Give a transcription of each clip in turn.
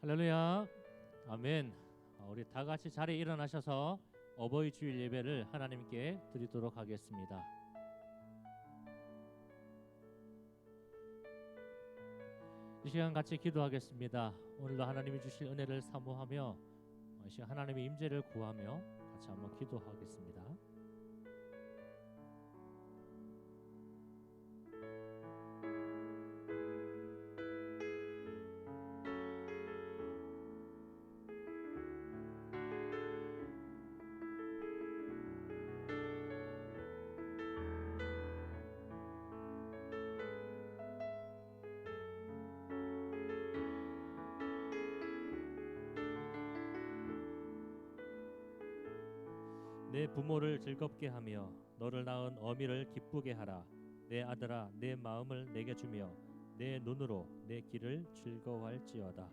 할렐루야. 아멘. 우리 다 같이 자리에 일어나셔서 어버이 주일 예배를 하나님께 드리도록 하겠습니다. 이 시간 같이 기도하겠습니다. 오늘도 하나님이 주실 은혜를 사모하며 이 시간 하나님의 임재를 구하며 같이 한번 기도하겠습니다. 내 부모를 즐겁게 하며 너를 낳은 어미를 기쁘게 하라. 내 아들아, 내 마음을 내게 주며 내 눈으로 내 길을 즐거워할지어다.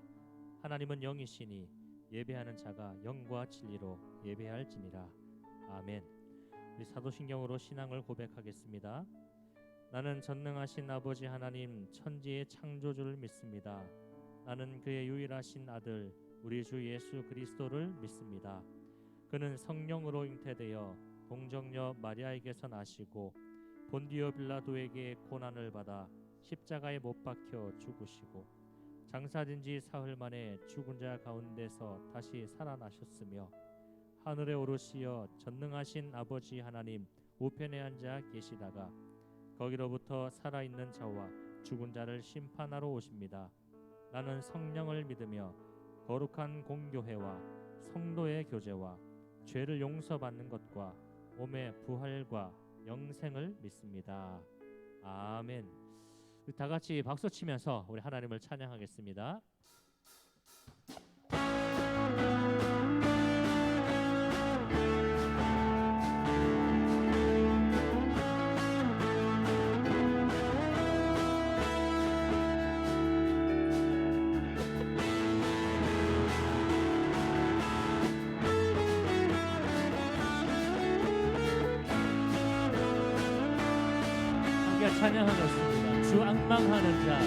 하나님은 영이시니 예배하는 자가 영과 진리로 예배할지니라. 아멘. 우리 사도신경으로 신앙을 고백하겠습니다. 나는 전능하신 아버지 하나님 천지의 창조주를 믿습니다. 나는 그의 유일하신 아들 우리 주 예수 그리스도를 믿습니다. 그는 성령으로 잉태되어 동정녀 마리아에게서 나시고 본디오 빌라도에게 고난을 받아 십자가에 못 박혀 죽으시고 장사된 지 사흘 만에 죽은 자 가운데서 다시 살아나셨으며 하늘에 오르시어 전능하신 아버지 하나님 우편에 앉아 계시다가 거기로부터 살아있는 자와 죽은 자를 심판하러 오십니다. 나는 성령을 믿으며 거룩한 공교회와 성도의 교제와 죄를 용서받는 것과 몸의 부활과 영생을 믿습니다. 아멘. 다 같이 박수 치면서 우리 하나님을 찬양하겠습니다. 찬양하겠습니다. 주 앙망하는 자,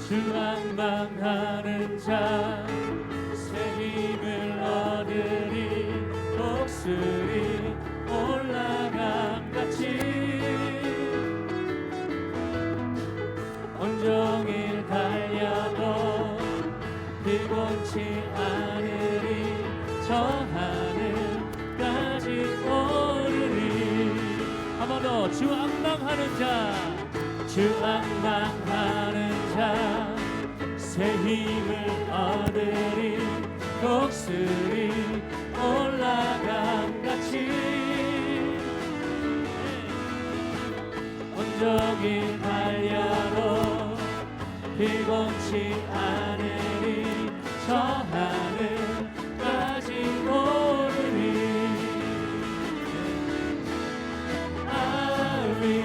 주 앙망하는 자, 새 힘을 얻으리 목소리 올라감같이 온종일 달려도 피곤치 않으리 저 하늘까지 오르리. 한 번 더 주 앙망하는 자, 주 앙망하는 자, 새 힘을 얻으리 곡슬이 올라감같이 온종일 달려도 피곤치 않으리 저 하늘까지 오르리. We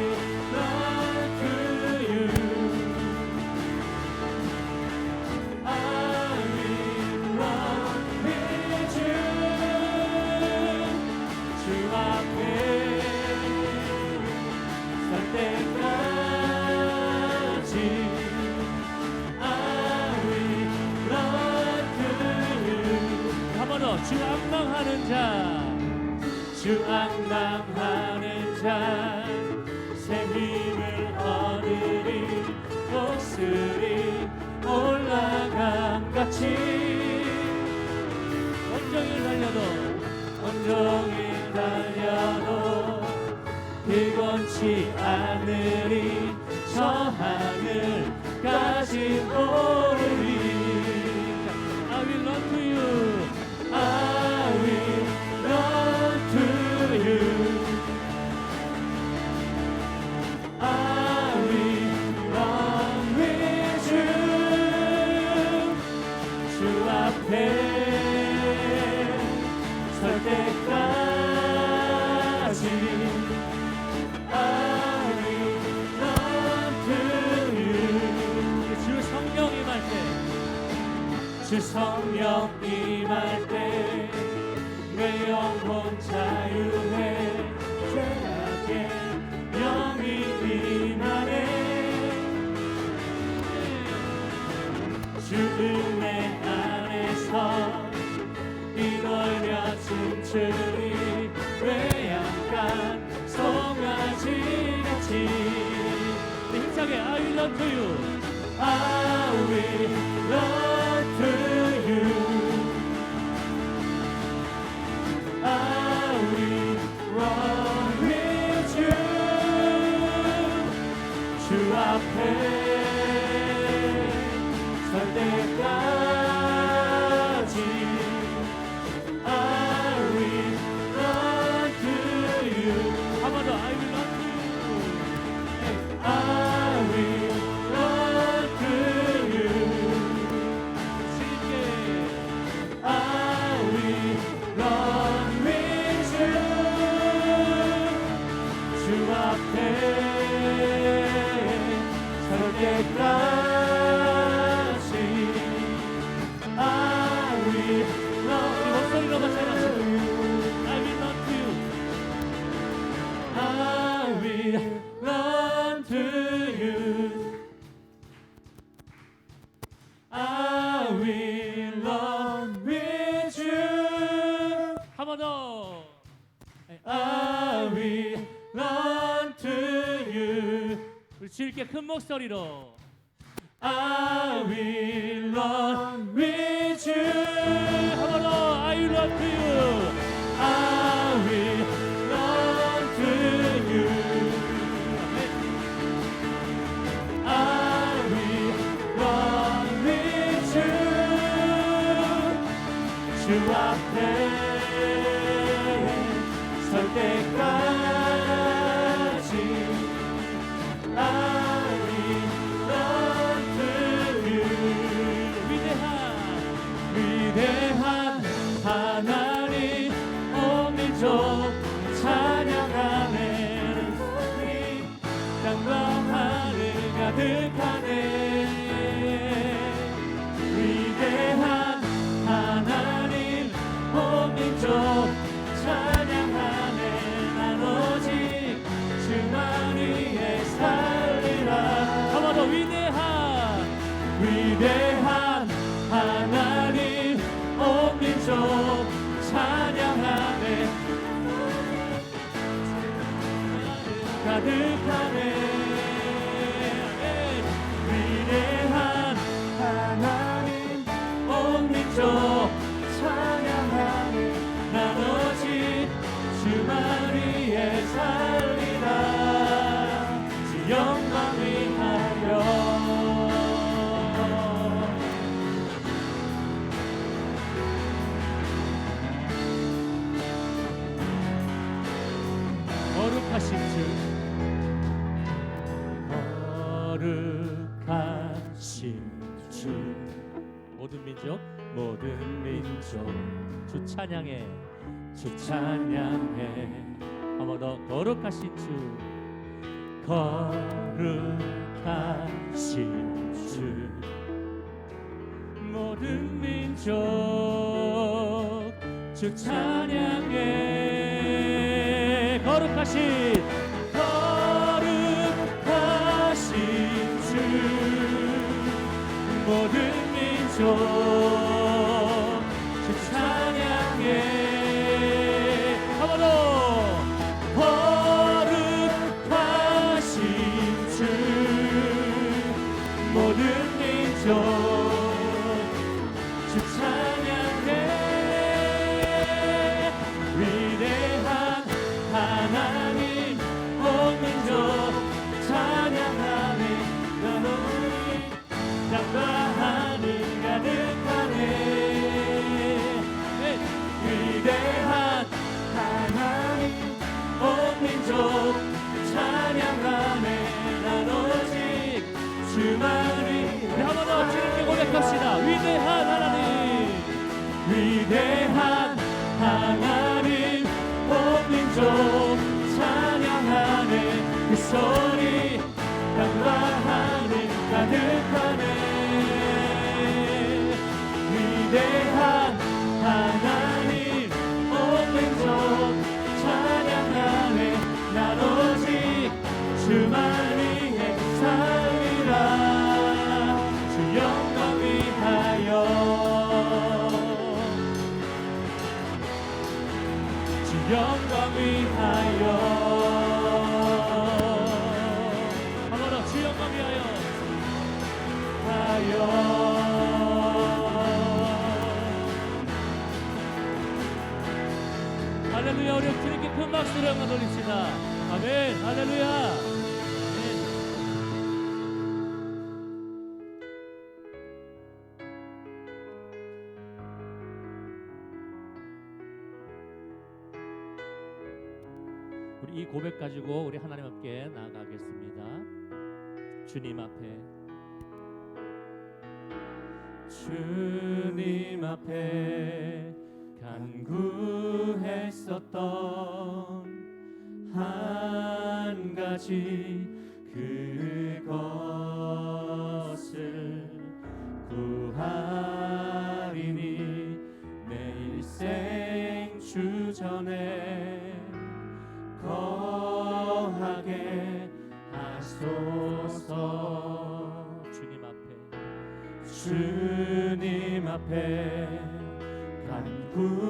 run to you. I will run with you. 주 앞에 설 때까지 I will run to you. 한 번 더 주 앙망하는 자, 주 앙망하는 자, 새 힘을 얻으리 목소리 올라감같이 온종일 달려도 피곤치 않으리 저 하늘까지 오르리. I will run to you. I will run to you. I will run with you. 주 앞에 설 때까지 I will run to you. 주 성령 임할 때, 주 성령 임할 때 내 영혼 자유해 죄악의 영이 임하네. 주 run to you. I will run to you. I will run with you. 주 앞에 설 때까지 I will run to you. 한 번 더. I will run to you. I will run to you. 쉽게. I will run with you. 주 앞에 설 때까지 I will run 목소리로 같이 to 하시죠. you. I will run to you. I will run to you. I will run with you. 한 번 더. I will run to you. 우리 주 있게 큰 목소리로. I will run with you. 한 번 더. I will run to you. I will run to you. I will run with you. 주 앞에 설 때까지 I will run to you. 위대한 하나님 온 민족 찬양하네. 땅과 하늘 가득하네. 위대한 하나님 온 민족 찬양하네. 난 오직 주만 위에 살리라. 한 번 더. 위대한 하나님 온 민족 찬양하네. 가득하네. 위대한 하나님 온 민족 찬양하네. 난 오직 주만 위에 살리라. 주 영광 위하여. 거룩하신 주. 거룩하신 주. 모든 민족. 모든 민족 주 찬양해. 주 찬양해. 한 번 더. 거룩하신 주. 거룩하신 주. 모든 민족 주 찬양해. 거룩하신 주. 모든 민족 주 찬양해. 한 번 더. 거룩하신 주. 모든 민족 주 찬양해. 위대한 하나님 온 민족 찬양하네. 넌 우리 땅과 하늘 가득하네. 위대한 하나님 온 민족 찬양하네. 난 오직 주만 위해. 한 번 더. 주님께 고백합시다. 위대한 하나님. 위대한 하나님 온 민족 찬양하네. 그 소리 땅과 하늘 가득하네. 위대한 하나님 온 민족 찬양하네. 난 오직 주만 위해 살리라. 주 영광 위하여. 주 영광 위하여. 한 번 더. 주 영광 위하여. 위하여 할렐루야. 우리 주님께 큰 박수를 한번 돌립시다. 아멘. 할렐루야. 아멘. 우리 이 고백 가지고 우리 하나님 앞에 나아가겠습니다. 주님 앞에, 주님 앞에 간구했었던 한 가지 그것을 구하리니 내 일생 주전에 거하게 하소서. 주님 앞에 간구했었던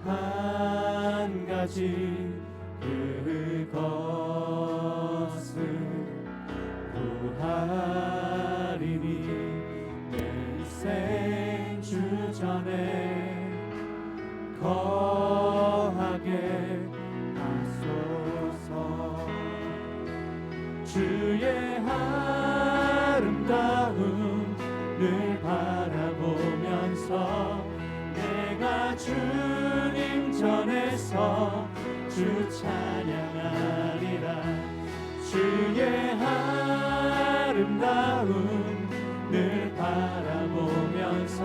한 가지 그것을 구하리니 내 일생 주전에 거하게 하소서. 주의 아름다움을 바라보면서 내가 주님 전에서 주 찬양하리라. 주의 아름다움을 바라보면서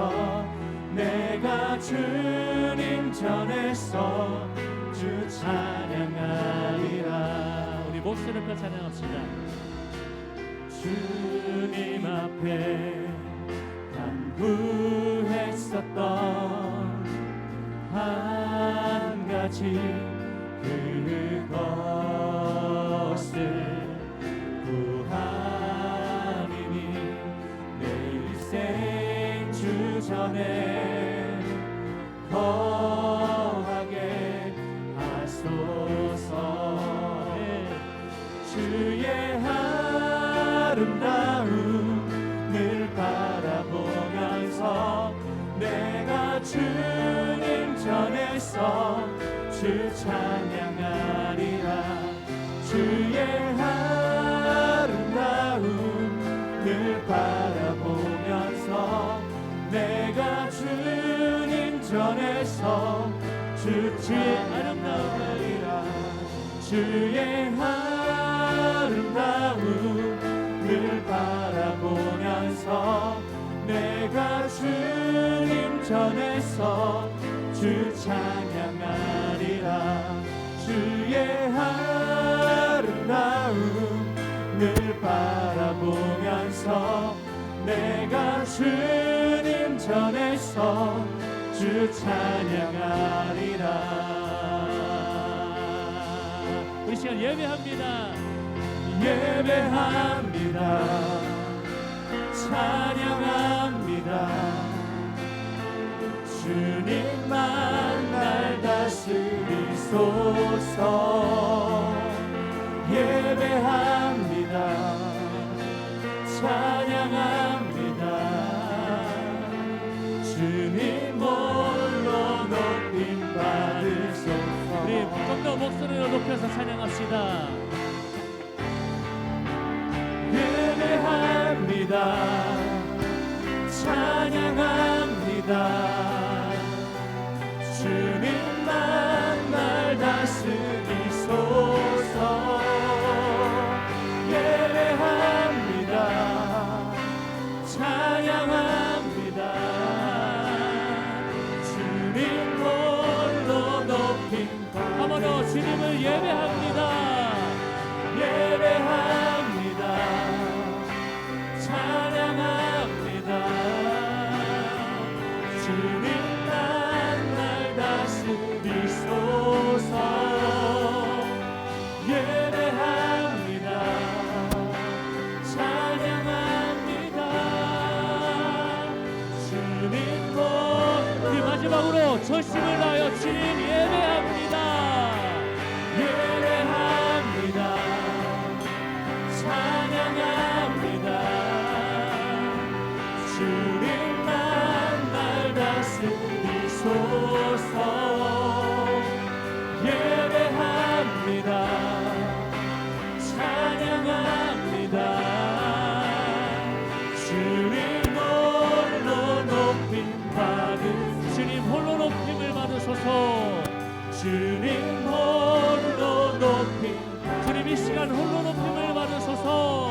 내가 주님 전에서 주 찬양하리라. 우리 목소리를 펴 찬양합시다. 주님 앞에 간구했었던 한 가지 그것을 구하리니 내 일생 주전에 거하게 하소서. 주의 아름다움을 바라보면서 내가 주님 전에서 주 찬양하리라. 주의 아름다움을 바라보면서 내가 주님 전에서 주 찬양하리라. 주의 아름다움을 바라보면서 내가 주님 전에서 주 찬양하리라. 주의 아름다움을 바라보면서 내가 주님 전에서 주 찬양하리라. 우리 시간 예배합니다. 예배합니다. 찬양합니다. 주님만 날 다스리소서. 예배합니다. 찬양합니다. 주님 홀로 높임 받으소서. 우리 좀 더 목소리를 높여서 찬양합시다. 예배합니다. 찬양합니다. 주님만 날 다스리소서. 예배합니다. 찬양합니다. 주님 홀로 높임 한번 더 주님을 예배합니다. 예배합니다. 찬양합니다. 주님만 날 다스리소서. 예배합니다. 찬양합니다. 주님 우리 마지막으로 전심을 다하여 주님 예배합니다. 예배합니다. 찬양합니다. 주님 홀로 높임. 주님 이 시간 홀로 높임을 받으소서.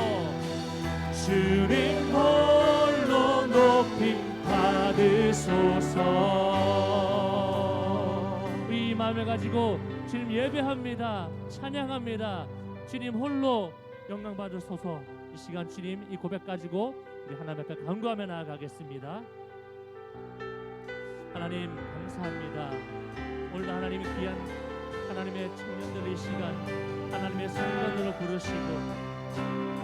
주님 홀로 높임 받으소서. 우리 이 마음을 가지고 주님 예배합니다. 찬양합니다. 주님 홀로 영광 받으소서. 이 시간 주님 이 고백 가지고 우리 하나님 앞에 간구하며 나아가겠습니다. 하나님 감사합니다. 오늘도 하나님이 귀한 하나님의 청년들 이 시간 하나님의 성전으로 부르시고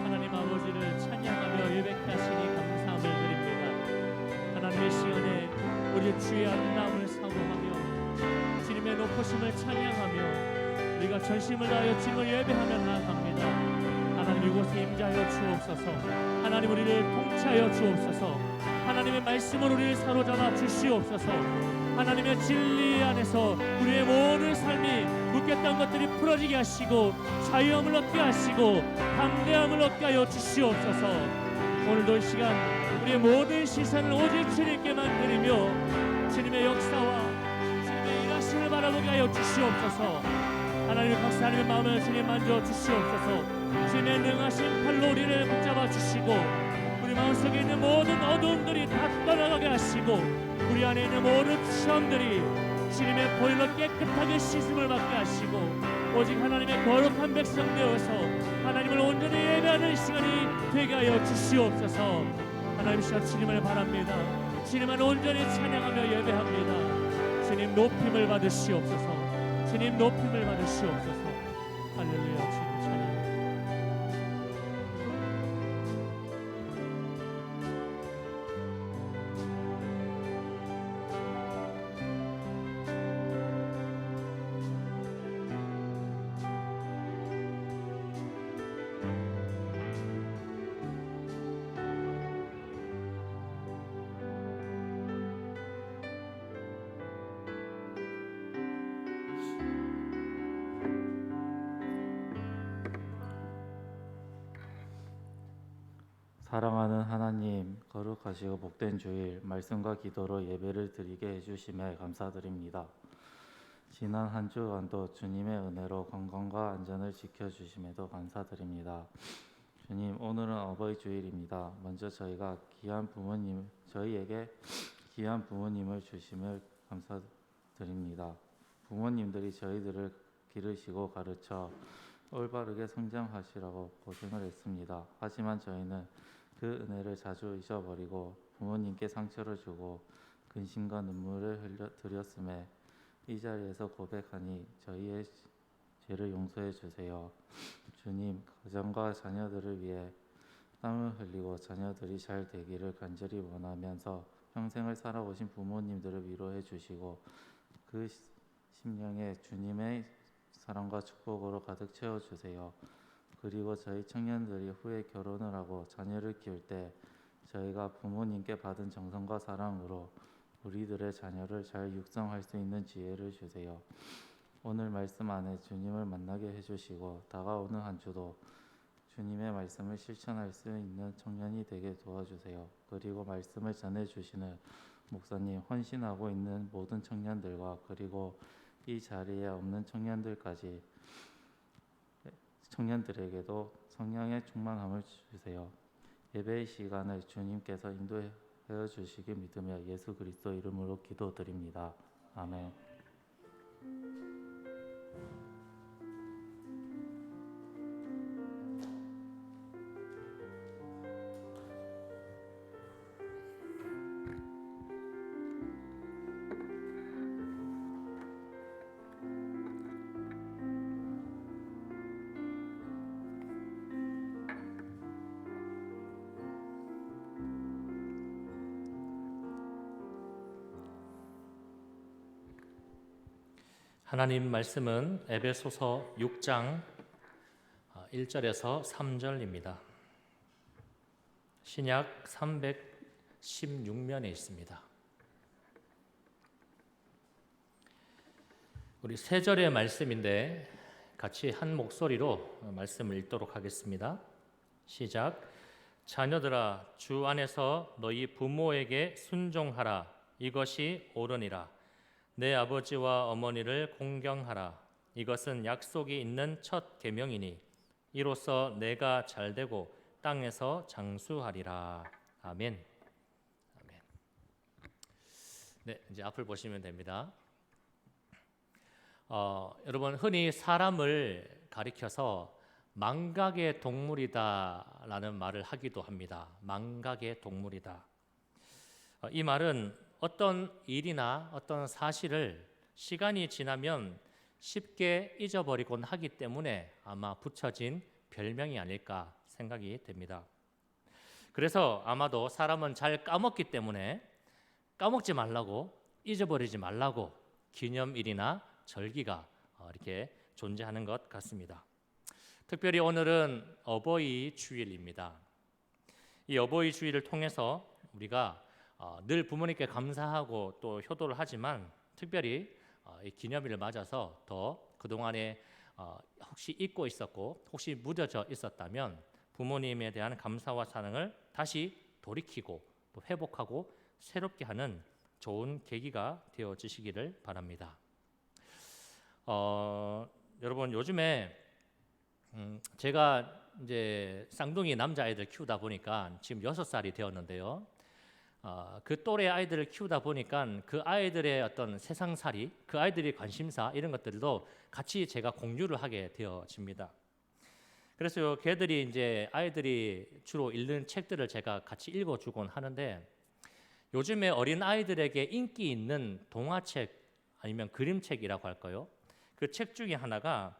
하나님 아버지를 찬양하며 예배케 하시니 감사함을 드립니다. 하나님의 시간에 우리 주의 아름다움을 사모하며 주님의 높으심을 찬양하며 우리가 전심을 다하여 주님을 예배하며 나아갑니다. 하나님 이곳에 임재하여 주옵소서. 하나님 우리를 통치하여 주옵소서. 하나님의 말씀으로 우리를 사로잡아 주시옵소서. 하나님의 진리 안에서 우리의 모든 삶이 묶였던 것들이 풀어지게 하시고 자유함을 얻게 하시고 담대함을 얻게 하여 주시옵소서. 오늘도 이 시간 우리의 모든 시선을 오직 주님께만 드리며 주님의 역사와 주님의 일하심을 바라보게 하여 주시옵소서. 하나님의 박수 하나님의 마음을 주님 만져 주시옵소서. 주님의 능하신 팔로 우리를 붙잡아 주시고 우리 마음속에 있는 모든 어두움들이 다 떠나가게 하시고 우리 안에 있는 모든 시험들이 주님의 보혈로 깨끗하게 씻음을 받게 하시고 오직 하나님의 거룩한 백성 되어서 하나님을 온전히 예배하는 시간이 되게 하여 주시옵소서. 하나님 시간 주님을 바랍니다. 주님을 온전히 찬양하며 예배합니다. 주님 높임을 받으시옵소서. 주님 높임을 받으시옵소서. 할렐루야. 주님 찬양. 사랑하는 하나님, 거룩하시고 복된 주일 말씀과 기도로 예배를 드리게 해주심에 감사드립니다. 지난 한 주간도 주님의 은혜로 건강과 안전을 지켜주심에도 감사드립니다. 주님, 오늘은 어버이 주일입니다. 먼저 저희에게 귀한 부모님을 주심을 감사드립니다. 부모님들이 저희들을 기르시고 가르쳐 올바르게 성장하시라고 고생을 했습니다. 하지만 저희는 그 은혜를 자주 잊어버리고 부모님께 상처를 주고 근심과 눈물을 흘렸음에 이 자리에서 고백하니 저희의 죄를 용서해 주세요. 주님, 가정과 자녀들을 위해 땀을 흘리고 자녀들이 잘 되기를 간절히 원하면서 평생을 살아오신 부모님들을 위로해 주시고 그 심령에 주님의 사랑과 축복으로 가득 채워주세요. 그리고 저희 청년들이 후에 결혼을 하고 자녀를 키울 때 저희가 부모님께 받은 정성과 사랑으로 우리들의 자녀를 잘 육성할 수 있는 지혜를 주세요. 오늘 말씀 안에 주님을 만나게 해주시고 다가오는 한 주도 주님의 말씀을 실천할 수 있는 청년이 되게 도와주세요. 그리고 말씀을 전해주시는 목사님, 헌신하고 있는 모든 청년들과 그리고 이 자리에 없는 청년들에게도 성령의 충만함을 주세요. 예배의 시간을 주님께서 인도해 주시길 믿으며 예수 그리스도 이름으로 기도드립니다. 아멘. 하나님 말씀은 에베소서 6장 1절에서 3절입니다. 신약 316면에 있습니다. 우리 세 절의 말씀인데 같이 한 목소리로 말씀을 읽도록 하겠습니다. 시작. 자녀들아, 주 안에서 너희 부모에게 순종하라. 이것이 옳으니라. 내 아버지와 어머니를 공경하라. 이것은 약속이 있는 첫 계명이니 이로써 내가 잘되고 땅에서 장수하리라. 아멘. 아멘. 네, 이제 앞을 보시면 됩니다. 여러분 흔히 사람을 가리켜서 망각의 동물이다라는 말을 하기도 합니다. 망각의 동물이다. 이 말은 어떤 일이나 어떤 사실을 시간이 지나면 쉽게 잊어버리곤 하기 때문에 아마 붙여진 별명이 아닐까 생각이 됩니다. 그래서 아마도 사람은 잘 까먹기 때문에 까먹지 말라고, 잊어버리지 말라고 기념일이나 절기가 이렇게 존재하는 것 같습니다. 특별히 오늘은 어버이 주일입니다. 이 어버이 주일을 통해서 우리가 늘 부모님께 감사하고 또 효도를 하지만 특별히 이 기념일을 맞아서 더 그동안에 혹시 잊고 있었고 혹시 무뎌져 있었다면 부모님에 대한 감사와 사랑을 다시 돌이키고 또 회복하고 새롭게 하는 좋은 계기가 되어지시기를 바랍니다. 여러분 요즘에 제가 이제 쌍둥이 남자아이들 키우다 보니까 지금 6살이 되었는데요. 그 또래 아이들을 키우다 보니까 그 아이들의 어떤 세상살이, 그 아이들의 관심사 이런 것들도 같이 제가 공유를 하게 되어집니다. 그래서 걔들이 이제 아이들이 주로 읽는 책들을 제가 같이 읽어주곤 하는데 요즘에 어린 아이들에게 인기 있는 동화책 아니면 그림책이라고 할까요? 그 책 중에 하나가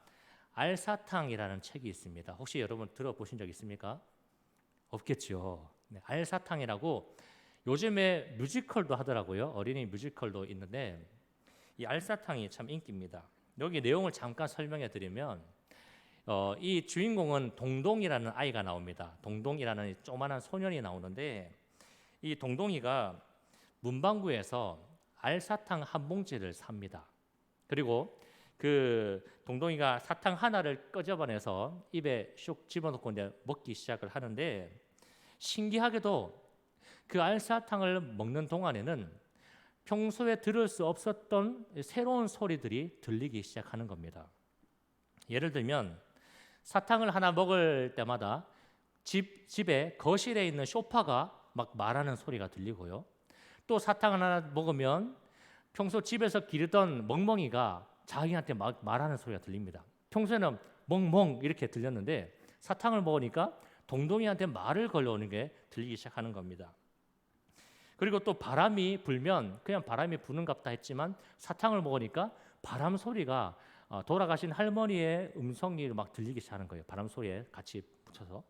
알사탕이라는 책이 있습니다. 혹시 여러분 들어보신 적 있습니까? 없겠죠. 네, 알사탕이라고 요즘에 뮤지컬도 하더라고요. 어린이 뮤지컬도 있는데 이 알사탕이 참 인기입니다. 여기 내용을 잠깐 설명해 드리면 이 주인공은 동동이라는 아이가 나옵니다. 동동이라는 조그마한 소년이 나오는데 이 동동이가 문방구에서 알사탕 한 봉지를 삽니다. 그리고 그 동동이가 사탕 하나를 끄집어내서 입에 슉 집어넣고 이제 먹기 시작을 하는데 신기하게도 그 알사탕을 먹는 동안에는 평소에 들을 수 없었던 새로운 소리들이 들리기 시작하는 겁니다. 예를 들면 사탕을 하나 먹을 때마다 집에 거실에 있는 소파가 막 말하는 소리가 들리고요. 또 사탕을 하나 먹으면 평소 집에서 기르던 멍멍이가 자기한테 막 말하는 소리가 들립니다. 평소에는 멍멍 이렇게 들렸는데 사탕을 먹으니까 동동이한테 말을 걸러오는 게 들리기 시작하는 겁니다. 그리고 또 바람이 불면 그냥 바람이 부는갑다 했지만 사탕을 먹으니까 바람 소리가 돌아가신 할머니의 음성이 막 들리기 시작하는 거예요. 바람 소리에 같이 붙여서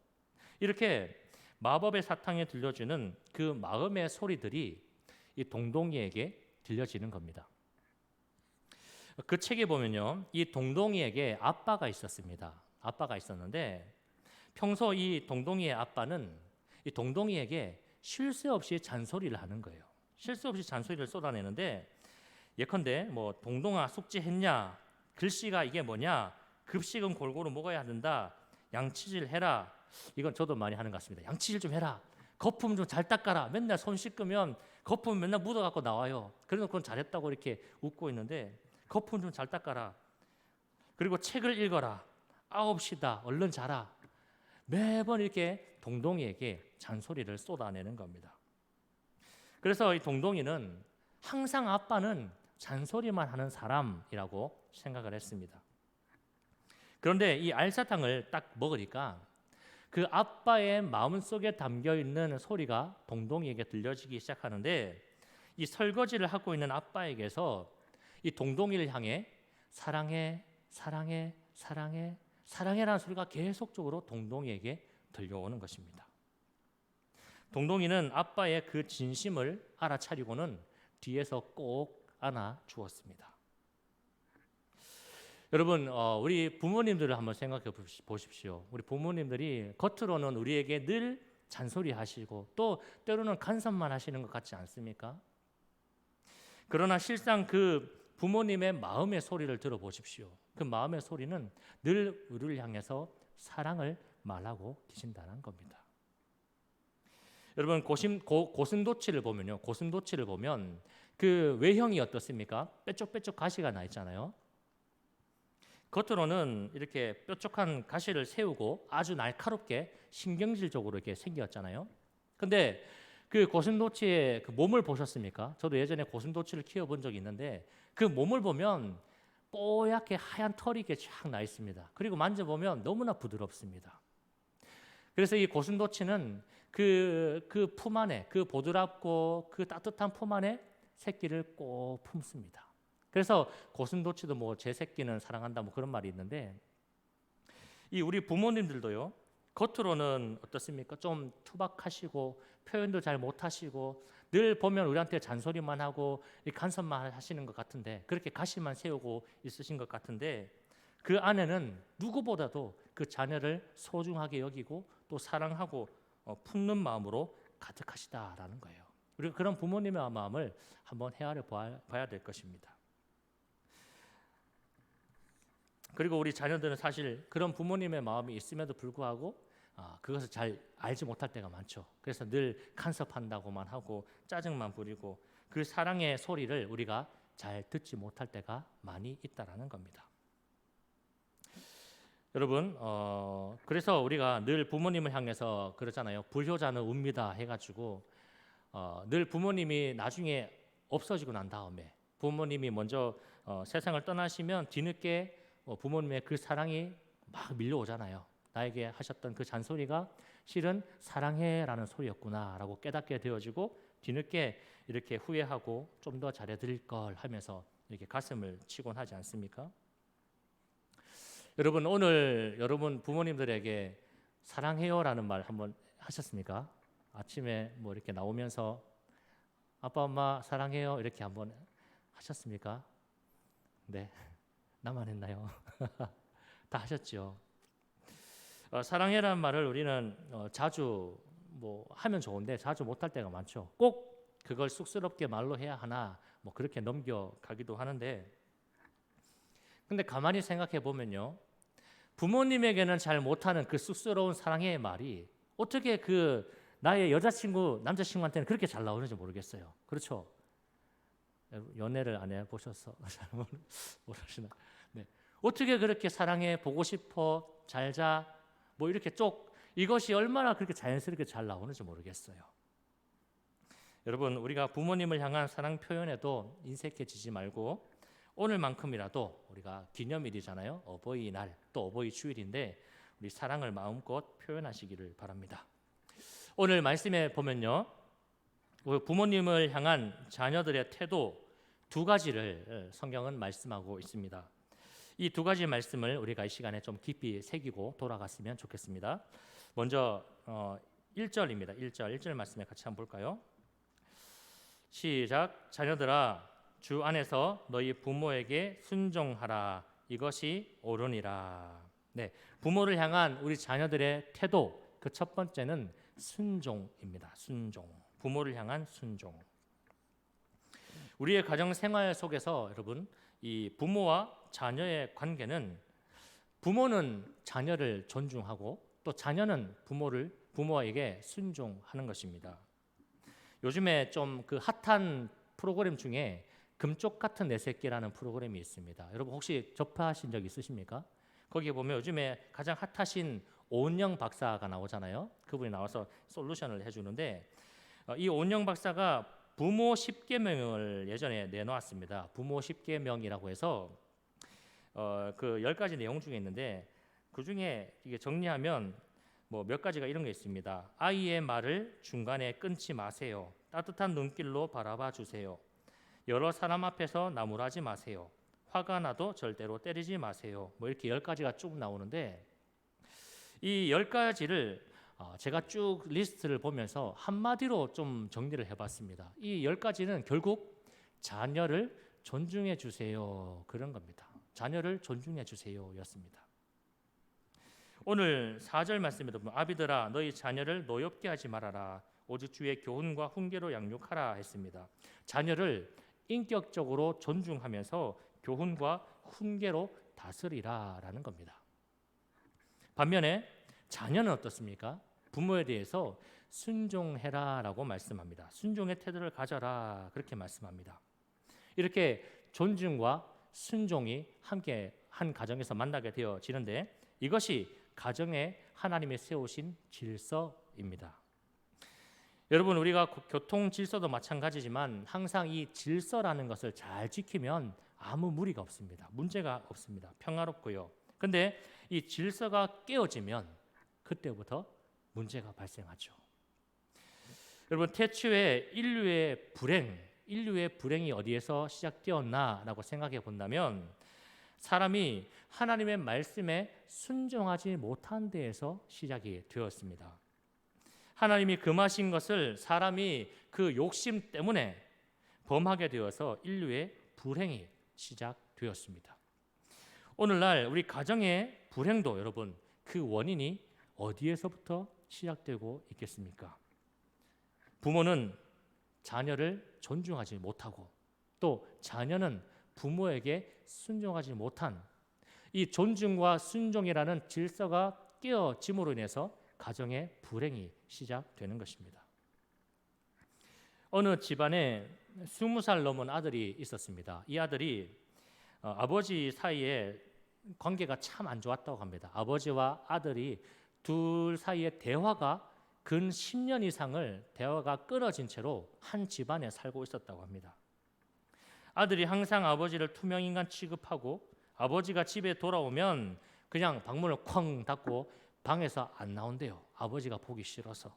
이렇게 마법의 사탕에 들려주는 그 마음의 소리들이 이 동동이에게 들려지는 겁니다. 그 책에 보면요, 이 동동이에게 아빠가 있었습니다. 아빠가 있었는데 평소 이 동동이의 아빠는 이 동동이에게 쉴 새 없이 잔소리를 하는 거예요. 쉴 새 없이 잔소리를 쏟아내는데 예컨대 뭐 동동아 숙제했냐? 글씨가 이게 뭐냐? 급식은 골고루 먹어야 한다. 양치질 해라. 이건 저도 많이 하는 것 같습니다. 양치질 좀 해라. 거품 좀 잘 닦아라. 맨날 손 씻으면 거품 맨날 묻어갖고 나와요. 그래서 그건 잘했다고 이렇게 웃고 있는데 거품 좀 잘 닦아라. 그리고 책을 읽어라. 9시다. 얼른 자라. 매번 이렇게 동동이에게 잔소리를 쏟아내는 겁니다. 그래서 이 동동이는 항상 아빠는 잔소리만 하는 사람이라고 생각을 했습니다. 그런데 이 알사탕을 딱 먹으니까 그 아빠의 마음속에 담겨있는 소리가 동동이에게 들려지기 시작하는데 이 설거지를 하고 있는 아빠에게서 이 동동이를 향해 사랑해, 사랑해, 사랑해, 사랑해라는 소리가 계속적으로 동동이에게 들려오는 것입니다. 동동이는 아빠의 그 진심을 알아차리고는 뒤에서 꼭 안아 주었습니다. 여러분, 우리 부모님들을 한번 생각해 보십시오. 우리 부모님들이 겉으로는 우리에게 늘 잔소리하시고 또 때로는 간섭만 하시는 것 같지 않습니까? 그러나 실상 그 부모님의 마음의 소리를 들어보십시오. 그 마음의 소리는 늘 우리를 향해서 사랑을 말하고 계신다는 겁니다. 여러분 고슴도치를 보면요, 고슴도치를 보면 그 외형이 어떻습니까? 뾰족뾰족 가시가 나 있잖아요. 겉으로는 이렇게 뾰족한 가시를 세우고 아주 날카롭게 신경질적으로 이렇게 생겼잖아요. 근데 그 고슴도치의 그 몸을 보셨습니까? 저도 예전에 고슴도치를 키워본 적이 있는데 그 몸을 보면 뽀얗게 하얀 털이 이렇게 쫙 나 있습니다. 그리고 만져보면 너무나 부드럽습니다. 그래서 이 고슴도치는 그 품 안에, 그 보드랍고 그 따뜻한 품 안에 새끼를 꼭 품습니다. 그래서 고슴도치도 뭐 제 새끼는 사랑한다 뭐 그런 말이 있는데, 이 우리 부모님들도요, 겉으로는 어떻습니까? 좀 투박하시고 표현도 잘 못하시고 늘 보면 우리한테 잔소리만 하고 간섭만 하시는 것 같은데, 그렇게 가시만 세우고 있으신 것 같은데, 그 안에는 누구보다도 그 자녀를 소중하게 여기고 또 사랑하고 품는 마음으로 가득하시다라는 거예요. 우리가 그런 부모님의 마음을 한번 헤아려 봐야 될 것입니다. 그리고 우리 자녀들은 사실 그런 부모님의 마음이 있음에도 불구하고 그것을 잘 알지 못할 때가 많죠. 그래서 늘 간섭한다고만 하고 짜증만 부리고 그 사랑의 소리를 우리가 잘 듣지 못할 때가 많이 있다라는 겁니다. 여러분, 그래서 우리가 늘 부모님을 향해서 그러잖아요. 불효자는 웁니다 해가지고 늘 부모님이 나중에 없어지고 난 다음에 부모님이 먼저 세상을 떠나시면 뒤늦게 부모님의 그 사랑이 막 밀려오잖아요. 나에게 하셨던 그 잔소리가 실은 사랑해라는 소리였구나라고 깨닫게 되어지고 뒤늦게 이렇게 후회하고 좀 더 잘해드릴 걸 하면서 이렇게 가슴을 치곤 하지 않습니까? 여러분, 오늘 여러분 부모님들에게 사랑해요라는 말 한번 하셨습니까? 아침에 뭐 이렇게 나오면서 아빠 엄마 사랑해요 이렇게 한번 하셨습니까? 네, 나만 했나요? 다 하셨죠. 사랑해라는 말을 우리는 자주 뭐 하면 좋은데 자주 못할 때가 많죠. 꼭 그걸 쑥스럽게 말로 해야 하나 뭐 그렇게 넘겨가기도 하는데, 근데 가만히 생각해 보면요, 부모님에게는 잘 못하는 그 쑥스러운 사랑해의 말이 어떻게 그 나의 여자친구, 남자친구한테는 그렇게 잘 나오는지 모르겠어요. 그렇죠? 연애를 안 해보셔서 잘 모르시나? 네. 어떻게 그렇게 사랑해, 보고 싶어, 잘 자, 뭐 이렇게 쪽 이것이 얼마나 그렇게 자연스럽게 잘 나오는지 모르겠어요. 여러분, 우리가 부모님을 향한 사랑 표현에도 인색해지지 말고 오늘만큼이라도 우리가 기념일이잖아요. 어버이날 또 어버이 주일인데 우리 사랑을 마음껏 표현하시기를 바랍니다. 오늘 말씀에 보면요, 부모님을 향한 자녀들의 태도 두 가지를 성경은 말씀하고 있습니다. 이 두 가지 말씀을 우리가 이 시간에 좀 깊이 새기고 돌아갔으면 좋겠습니다. 먼저 1절입니다. 1절 말씀에 같이 한번 볼까요? 시작. 자녀들아, 주 안에서 너희 부모에게 순종하라. 이것이 옳으니라. 네, 부모를 향한 우리 자녀들의 태도, 그 첫 번째는 순종입니다. 순종. 부모를 향한 순종. 우리의 가정 생활 속에서 여러분, 이 부모와 자녀의 관계는 부모는 자녀를 존중하고 또 자녀는 부모에게 순종하는 것입니다. 요즘에 좀 그 핫한 프로그램 중에 금쪽 같은 내 새끼라는 프로그램이 있습니다. 여러분 혹시 접하신 적 있으십니까? 거기에 보면 요즘에 가장 핫하신 오은영 박사가 나오잖아요. 그분이 나와서 솔루션을 해주는데 이 오은영 박사가 부모 10계명을 예전에 내놓았습니다. 부모 10계명이라고 해서 그 10가지 내용 중에 있는데 그 중에 이게 정리하면 뭐 몇 가지가 이런 게 있습니다. 아이의 말을 중간에 끊지 마세요. 따뜻한 눈길로 바라봐 주세요. 여러 사람 앞에서 나무라지 마세요. 화가 나도 절대로 때리지 마세요. 뭐 이렇게 10가지가 쭉 나오는데 이 10가지를 제가 쭉 리스트를 보면서 한마디로 좀 정리를 해봤습니다. 이 10가지는 결국 자녀를 존중해 주세요 그런 겁니다. 자녀를 존중해 주세요 였습니다. 오늘 4절 말씀에도 보면 아비들아 너희 자녀를 노엽게 하지 말아라. 오직 주의 교훈과 훈계로 양육하라 했습니다. 자녀를 인격적으로 존중하면서 교훈과 훈계로 다스리라라는 겁니다. 반면에 자녀는 어떻습니까? 부모에 대해서 순종해라라고 말씀합니다. 순종의 태도를 가져라 그렇게 말씀합니다. 이렇게 존중과 순종이 함께 한 가정에서 만나게 되어지는데 이것이 가정에 하나님이 세우신 질서입니다. 여러분, 우리가 교통 질서도 마찬가지지만 항상 이 질서라는 것을 잘 지키면 아무 무리가 없습니다. 문제가 없습니다. 평화롭고요. 근데 이 질서가 깨어지면 그때부터 문제가 발생하죠. 여러분, 태초에 인류의 불행이 어디에서 시작되었나라고 생각해 본다면 사람이 하나님의 말씀에 순종하지 못한 데에서 시작이 되었습니다. 하나님이 금하신 것을 사람이 그 욕심 때문에 범하게 되어서 인류의 불행이 시작되었습니다. 오늘날 우리 가정의 불행도 여러분 그 원인이 어디에서부터 시작되고 있겠습니까? 부모는 자녀를 존중하지 못하고 또 자녀는 부모에게 순종하지 못한 이 존중과 순종이라는 질서가 깨어짐으로 인해서 가정의 불행이 시작되는 것입니다. 어느 집안에 20살 넘은 아들이 있었습니다. 이 아들이 아버지 사이에 관계가 참 안 좋았다고 합니다. 아버지와 아들이 둘 사이의 대화가 근 10년 이상을 대화가 끊어진 채로 한 집안에 살고 있었다고 합니다. 아들이 항상 아버지를 투명인간 취급하고 아버지가 집에 돌아오면 그냥 방문을 쾅 닫고 방에서 안 나온대요. 아버지가 보기 싫어서.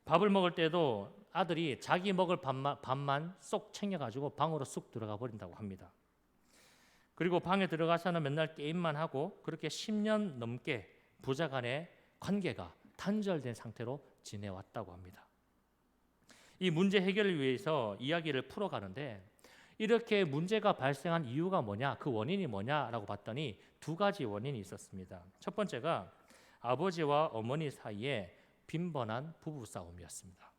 밥을 먹을 때도 아들이 자기 먹을 밥만 쏙 챙겨가지고 방으로 쑥 들어가 버린다고 합니다. 그리고 방에 들어가서는 맨날 게임만 하고 그렇게 10년 넘게 부자 간의 관계가 단절된 상태로 지내왔다고 합니다. 이 문제 해결을 위해서 이야기를 풀어가는데 이렇게 문제가 발생한 이유가 뭐냐, 그 원인이 뭐냐라고 봤더니 두 가지 원인이 있었습니다. 첫 번째가 아버지와 어머니 사이에 빈번한 부부싸움이었습니다.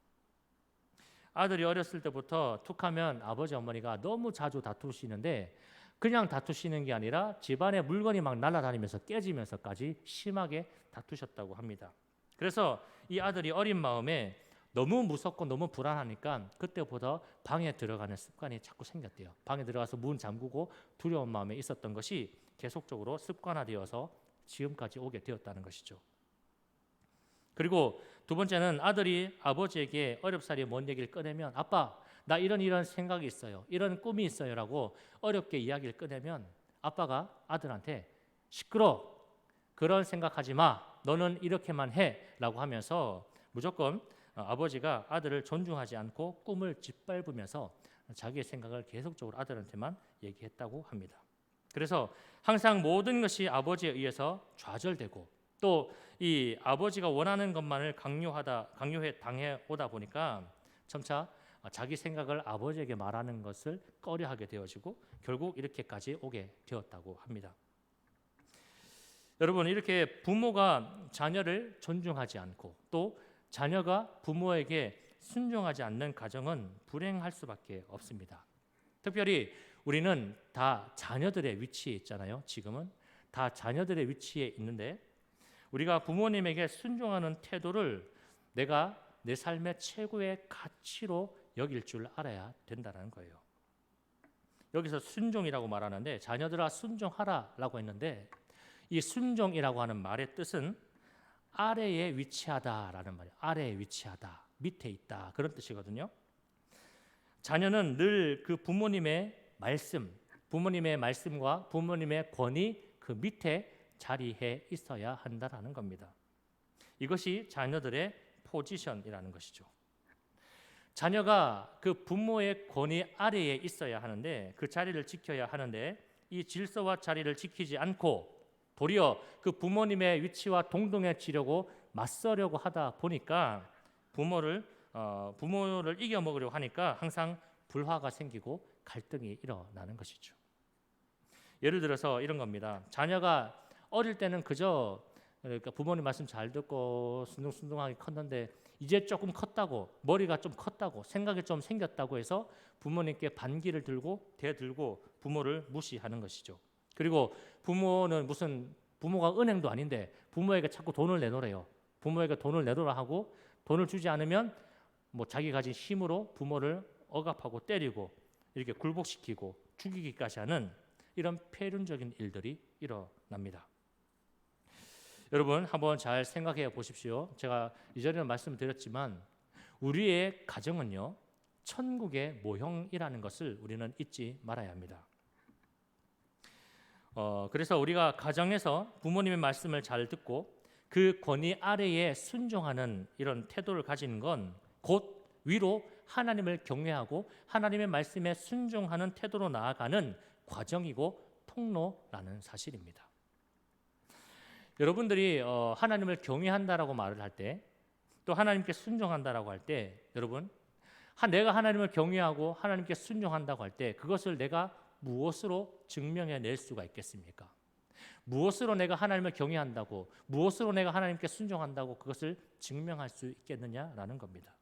아들이 어렸을 때부터 툭하면 아버지 어머니가 너무 자주 다투시는데 그냥 다투시는 게 아니라 집안에 물건이 막 날아다니면서 깨지면서까지 심하게 다투셨다고 합니다. 그래서 이 아들이 어린 마음에 너무 무섭고 너무 불안하니까 그때보다 방에 들어가는 습관이 자꾸 생겼대요. 방에 들어가서 문 잠그고 두려운 마음에 있었던 것이 계속적으로 습관화되어서 지금까지 오게 되었다는 것이죠. 그리고 두 번째는 아들이 아버지에게 어렵사리 뭔 얘기를 꺼내면 아빠 나 이런 생각이 있어요. 이런 꿈이 있어요 라고 어렵게 이야기를 꺼내면 아빠가 아들한테 시끄러 그런 생각하지 마. 너는 이렇게만 해 라고 하면서 무조건 아버지가 아들을 존중하지 않고 꿈을 짓밟으면서 자기의 생각을 계속적으로 아들한테만 얘기했다고 합니다. 그래서 항상 모든 것이 아버지에 의해서 좌절되고 또 이 아버지가 원하는 것만을 강요해 당해오다 보니까 점차 자기 생각을 아버지에게 말하는 것을 꺼려하게 되어지고 결국 이렇게까지 오게 되었다고 합니다. 여러분, 이렇게 부모가 자녀를 존중하지 않고 또 자녀가 부모에게 순종하지 않는 가정은 불행할 수밖에 없습니다. 특별히 우리는 다 자녀들의 위치에 있잖아요. 지금은 다 자녀들의 위치에 있는데 우리가 부모님에게 순종하는 태도를 내가 내 삶의 최고의 가치로 여길 줄 알아야 된다는 거예요. 여기서 순종이라고 말하는데 자녀들아 순종하라라고 했는데 이 순종이라고 하는 말의 뜻은 아래에 위치하다라는 말이에요. 아래에 위치하다, 밑에 있다 그런 뜻이거든요. 자녀는 늘 그 부모님의 말씀과 부모님의 권위 그 밑에 자리해 있어야 한다라는 겁니다. 이것이 자녀들의 포지션이라는 것이죠. 자녀가 그 부모의 권위 아래에 있어야 하는데 그 자리를 지켜야 하는데 이 질서와 자리를 지키지 않고 도리어 그 부모님의 위치와 동등해지려고 맞서려고 하다 보니까 부모를 이겨먹으려고 하니까 항상 불화가 생기고 갈등이 일어나는 것이죠. 예를 들어서 이런 겁니다. 자녀가 어릴 때는 그저 그러니까 부모님 말씀 잘 듣고 순둥순둥하게 컸는데 이제 조금 컸다고 머리가 좀 컸다고 생각이 좀 생겼다고 해서 부모님께 반기를 대들고 부모를 무시하는 것이죠. 그리고 부모가 은행도 아닌데 부모에게 자꾸 돈을 내놓으래요. 부모에게 돈을 내놓으라 하고 돈을 주지 않으면 자기 가진 힘으로 부모를 억압하고 때리고 이렇게 굴복시키고 죽이기까지 하는 이런 폐륜적인 일들이 일어납니다. 여러분 한번 잘 생각해 보십시오. 제가 이전에는 말씀드렸지만 우리의 가정은요 천국의 모형이라는 것을 우리는 잊지 말아야 합니다. 그래서 우리가 가정에서 부모님의 말씀을 잘 듣고 그 권위 아래에 순종하는 이런 태도를 가지는 건 곧 위로 하나님을 경외하고 하나님의 말씀에 순종하는 태도로 나아가는 과정이고 통로라는 사실입니다. 여러분들이 하나님을 경외한다라고 말을 할 때, 또 하나님께 순종한다라고 할 때, 여러분 내가 하나님을 경외하고 하나님께 순종한다고 할 때 그것을 내가 무엇으로 증명해낼 수가 있겠습니까? 무엇으로 내가 하나님을 경외한다고, 무엇으로 내가 하나님께 순종한다고 그것을 증명할 수 있겠느냐라는 겁니다.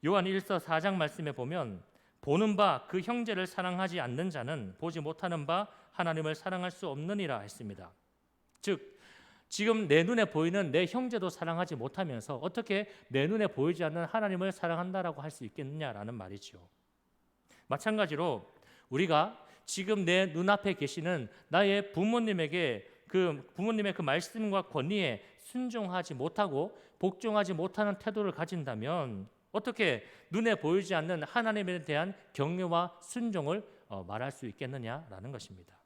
요한 1서 4장 말씀에 보면 보는 바 그 형제를 사랑하지 않는 자는 보지 못하는 바 하나님을 사랑할 수 없느니라 했습니다. 즉 지금 내 눈에 보이는 내 형제도 사랑하지 못하면서 어떻게 내 눈에 보이지 않는 하나님을 사랑한다라고 할 수 있겠느냐라는 말이죠. 마찬가지로 우리가 지금 내 눈앞에 계시는 나의 부모님에게 부모님의 그 말씀과 권위에 순종하지 못하고 복종하지 못하는 태도를 가진다면 어떻게 눈에 보이지 않는 하나님에 대한 경외와 순종을 말할 수 있겠느냐라는 것입니다.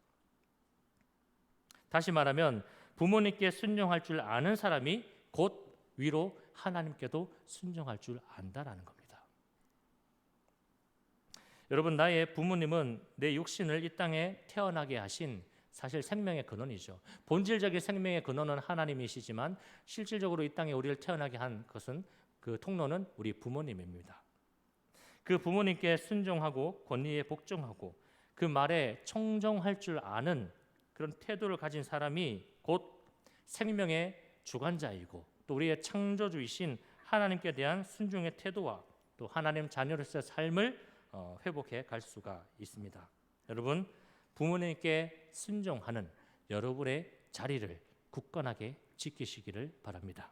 다시 말하면 부모님께 순종할 줄 아는 사람이 곧 위로 하나님께도 순종할 줄 안다라는 겁니다. 여러분 나의 부모님은 내 육신을 이 땅에 태어나게 하신 사실 생명의 근원이죠. 본질적인 생명의 근원은 하나님이시지만 실질적으로 이 땅에 우리를 태어나게 한 것은 그 통로는 우리 부모님입니다. 그 부모님께 순종하고 권위에 복종하고 그 말에 청종할 줄 아는 그런 태도를 가진 사람이 곧 생명의 주관자이고 또 우리의 창조주이신 하나님께 대한 순종의 태도와 또 하나님 자녀로서의 삶을 회복해 갈 수가 있습니다. 여러분 부모님께 순종하는 여러분의 자리를 굳건하게 지키시기를 바랍니다.